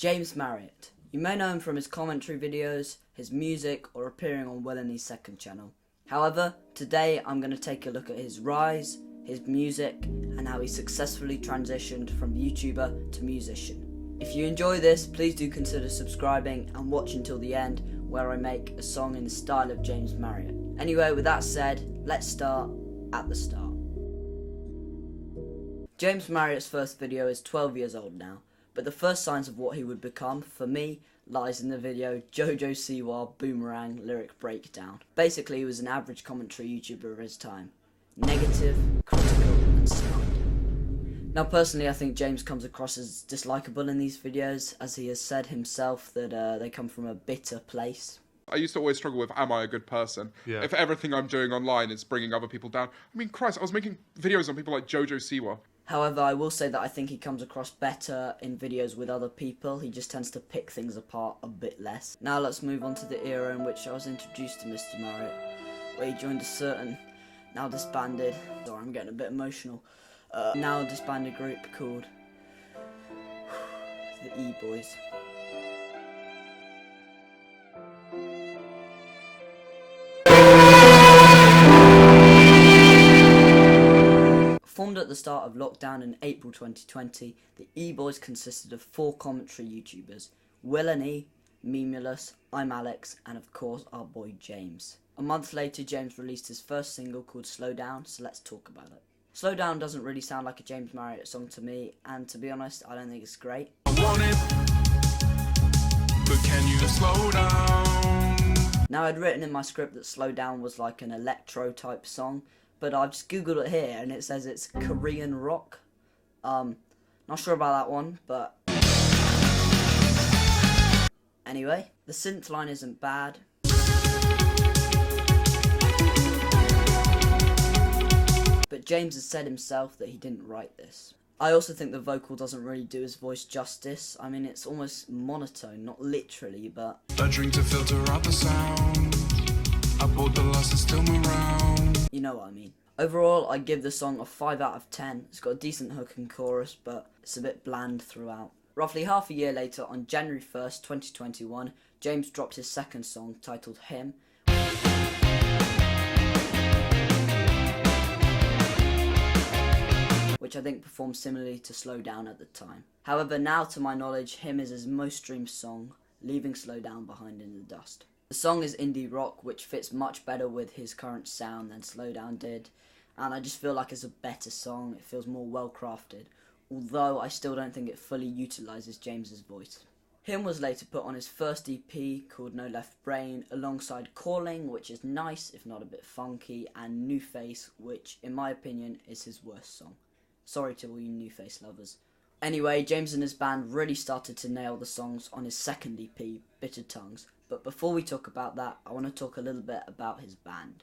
James Marriott. You may know him from his commentary videos, his music, or appearing on Will and E's second channel. However, today I'm going to take a look at his rise, his music, and how he successfully transitioned from YouTuber to musician. If you enjoy this, please do consider subscribing and watch until the end, where I make a song in the style of James Marriott. Anyway, with that said, let's start at the start. James Marriott's first video is 12 years old now, but the first signs of what he would become, for me, lies in the video Jojo Siwa Boomerang Lyric Breakdown. Basically, he was an average commentary YouTuber of his time. Negative, critical, and smart. Now personally, I think James comes across as dislikable in these videos, as he has said himself that they come from a bitter place. I used to always struggle with, am I a good person? Yeah. If everything I'm doing online is bringing other people down. I mean, Christ, I was making videos on people like Jojo Siwa. However, I will say that I think he comes across better in videos with other people. He just tends to pick things apart a bit less. Now let's move on to the era in which I was introduced to Mr. Marriott, where he joined a certain, now disbanded, sorry I'm getting a bit emotional, now disbanded group called the E-Boys. Formed at the start of lockdown in April 2020, the E-Boys consisted of 4 commentary YouTubers, Will and E, Memulous, I'm Alex, and of course our boy James. A month later, James released his first single called Slow Down, so let's talk about it. Slow Down doesn't really sound like a James Marriott song to me, and to be honest, I don't think it's great. I want it, but can you slow down? Now, I'd written in my script that Slow Down was like an electro type song, but I've just googled it here and it says it's Korean rock. Not sure about that one, but anyway, the synth line isn't bad. But James has said himself that he didn't write this. I also think the vocal doesn't really do his voice justice. I mean, it's almost monotone, not literally, but A drink to filter out the sound. I bought the loss and still around. you know what I mean. Overall, I give the song a 5 out of 10. It's got a decent hook and chorus, but it's a bit bland throughout. Roughly half a year later, on January 1st, 2021, James dropped his second song, titled Him, which I think performed similarly to Slow Down at the time. However, now to my knowledge, Him is his most streamed song, leaving Slow Down behind in the dust. The song is indie rock, which fits much better with his current sound than Slow Down did, and I just feel like it's a better song. It feels more well crafted, although I still don't think it fully utilises James's voice. Him was later put on his first EP called No Left Brain, alongside Calling, which is nice if not a bit funky, and New Face, which in my opinion is his worst song. Sorry to all you New Face lovers. Anyway, James and his band really started to nail the songs on his second EP, Bitter Tongues. But before we talk about that, I want to talk a little bit about his band.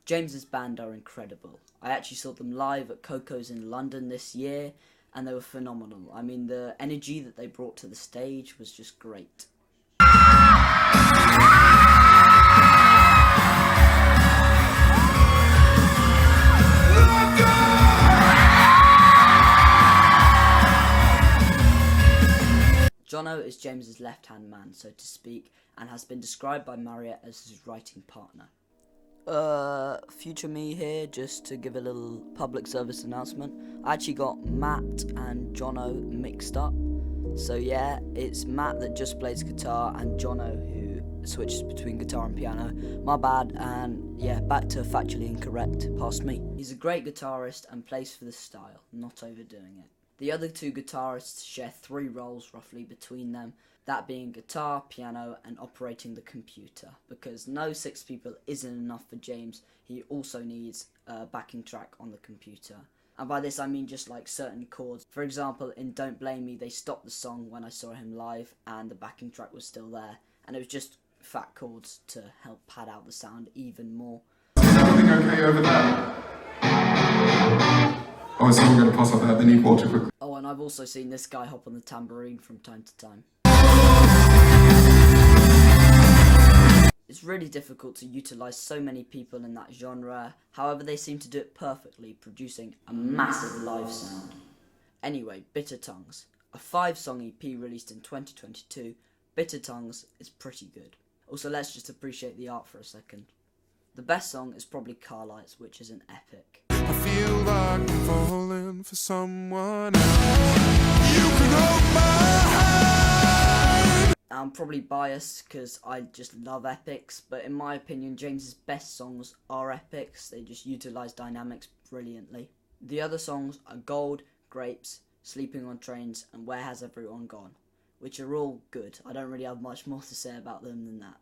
James's band are incredible. I actually saw them live at Coco's in London this year, and they were phenomenal. I mean, the energy that they brought to the stage was just great. Jonno is James's left-hand man, so to speak, and has been described by Marriott as his writing partner. Future me here, just to give a little public service announcement. I actually got Matt and Jonno mixed up. So yeah, it's Matt that just plays guitar and Jonno who switches between guitar and piano. My bad, and yeah, back to factually incorrect, past me. He's a great guitarist and plays for the style, not overdoing it. The other 2 guitarists share 3 roles roughly between them, that being guitar, piano, and operating the computer, because no 6 people isn't enough for James. He also needs a backing track on the computer. And by this I mean just like certain chords. For example, in Don't Blame Me, they stopped the song when I saw him live and the backing track was still there, and it was just fat chords to help pad out the sound even more. Is everything okay over there? Oh, so we're going to pass up there, they need water quickly. Oh, and I've also seen this guy hop on the tambourine from time to time. It's really difficult to utilise so many people in that genre, however they seem to do it perfectly, producing a massive live sound. Anyway, Bitter Tongues. A 5-song EP released in 2022, Bitter Tongues, is pretty good. Also, let's just appreciate the art for a second. The best song is probably Car Lights, which is an epic. I feel like I'm falling for someone else. You can hold my hand. I'm probably biased because I just love epics, but in my opinion, James's best songs are epics. They just utilise dynamics brilliantly. The other songs are Gold, Grapes, Sleeping on Trains, and Where Has Everyone Gone, which are all good. I don't really have much more to say about them than that.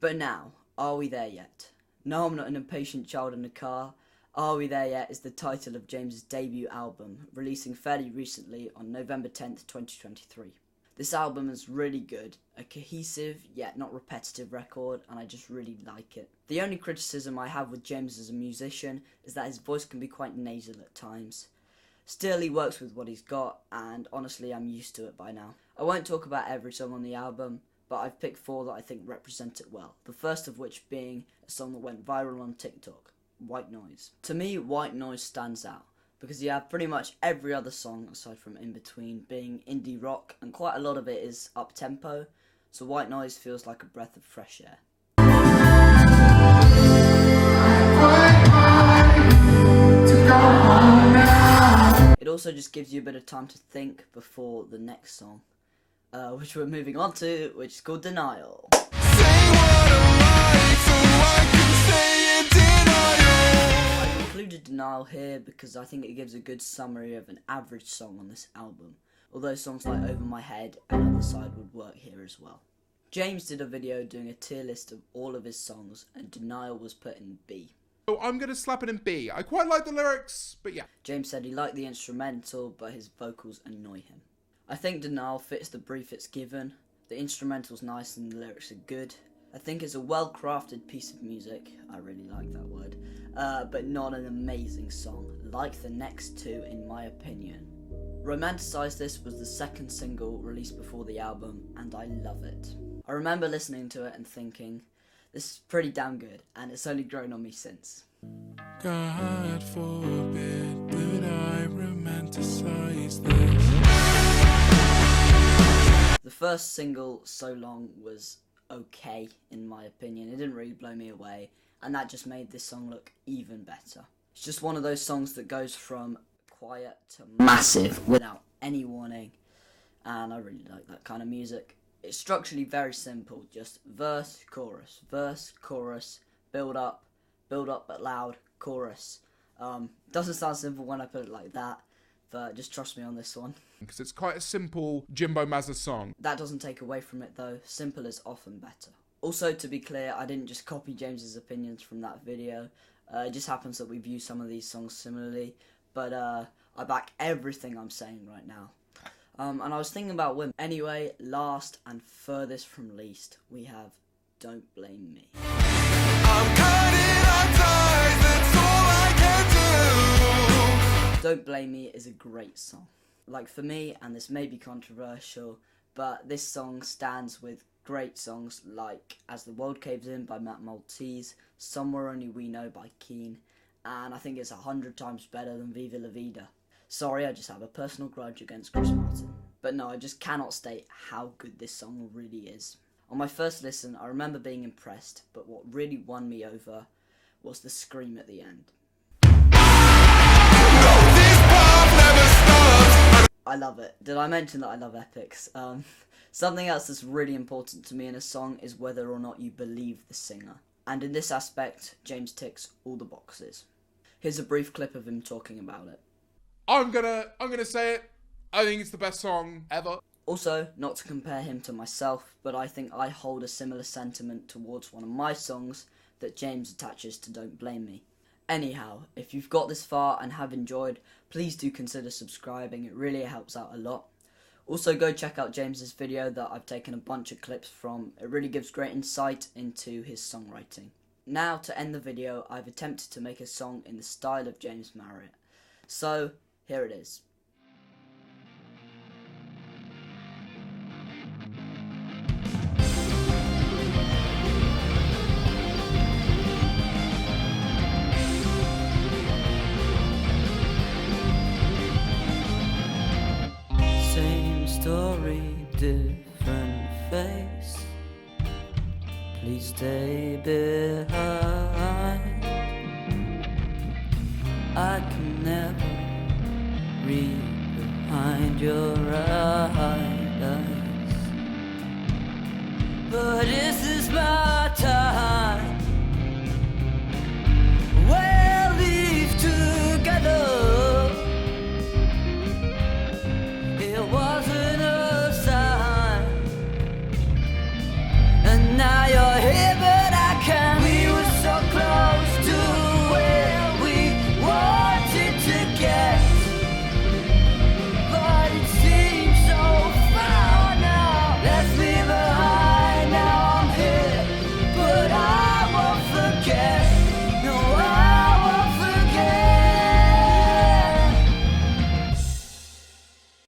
But now, are we there yet? No, I'm not an impatient child in a car. Are We There Yet is the title of James's debut album, releasing fairly recently on November 10th, 2023. This album is really good, a cohesive yet not repetitive record, and I just really like it. The only criticism I have with James as a musician is that his voice can be quite nasal at times. Still, he works with what he's got, and honestly, I'm used to it by now. I won't talk about every song on the album, but I've picked 4 that I think represent it well. The first of which being a song that went viral on TikTok, White Noise. To me, White Noise stands out, because you have pretty much every other song, aside from In Between, being indie rock, and quite a lot of it is up-tempo, so White Noise feels like a breath of fresh air. It also just gives you a bit of time to think before the next song, which we're moving on to, which is called Denial. I've included Denial here because I think it gives a good summary of an average song on this album, although songs like Over My Head and Other Side would work here as well. James did a video doing a tier list of all of his songs, and Denial was put in B. So I'm going to slap it in B. I quite like the lyrics, but yeah. James said he liked the instrumental, but his vocals annoy him. I think Denial fits the brief it's given. The instrumental's nice and the lyrics are good. I think it's a well-crafted piece of music, I really like that word, but not an amazing song, like the next 2 in my opinion. Romanticize This was the second single released before the album, and I love it. I remember listening to it and thinking, this is pretty damn good, and it's only grown on me since. God forbid that I romanticize this. The first single, So Long, was okay in my opinion. It didn't really blow me away, and that just made this song look even better. It's just one of those songs that goes from quiet to massive without any warning, and I really like that kind of music. It's structurally very simple, just verse, chorus, build up but loud, chorus. Doesn't sound simple when I put it like that, but just trust me on this one. Because it's quite a simple Jimbo Mazza song. That doesn't take away from it though, simple is often better. Also, to be clear, I didn't just copy James's opinions from that video. It just happens that we view some of these songs similarly, but I back everything I'm saying right now. And I was thinking about women. Anyway, last and furthest from least, we have Don't Blame Me. I'm cutting on ties, that's all I can do. Don't Blame Me is a great song. Like for me, and this may be controversial, but this song stands with great songs like As the World Caves In by Matt Maltese, Somewhere Only We Know by Keane, and I think it's 100 times better than Viva La Vida. Sorry, I just have a personal grudge against Chris Martin. But no, I just cannot state how good this song really is. On my first listen, I remember being impressed, but what really won me over was the scream at the end. I love it. Did I mention that I love epics? Something else that's really important to me in a song is whether or not you believe the singer. And in this aspect, James ticks all the boxes. Here's a brief clip of him talking about it. I'm gonna say it. I think it's the best song ever. Also, not to compare him to myself, but I think I hold a similar sentiment towards one of my songs that James attaches to Don't Blame Me. Anyhow, if you've got this far and have enjoyed, please do consider subscribing, it really helps out a lot. Also, go check out James's video that I've taken a bunch of clips from, it really gives great insight into his songwriting. Now, to end the video, I've attempted to make a song in the style of James Marriott. So, here it is. Same face. Please stay behind. I can never read behind your eyes.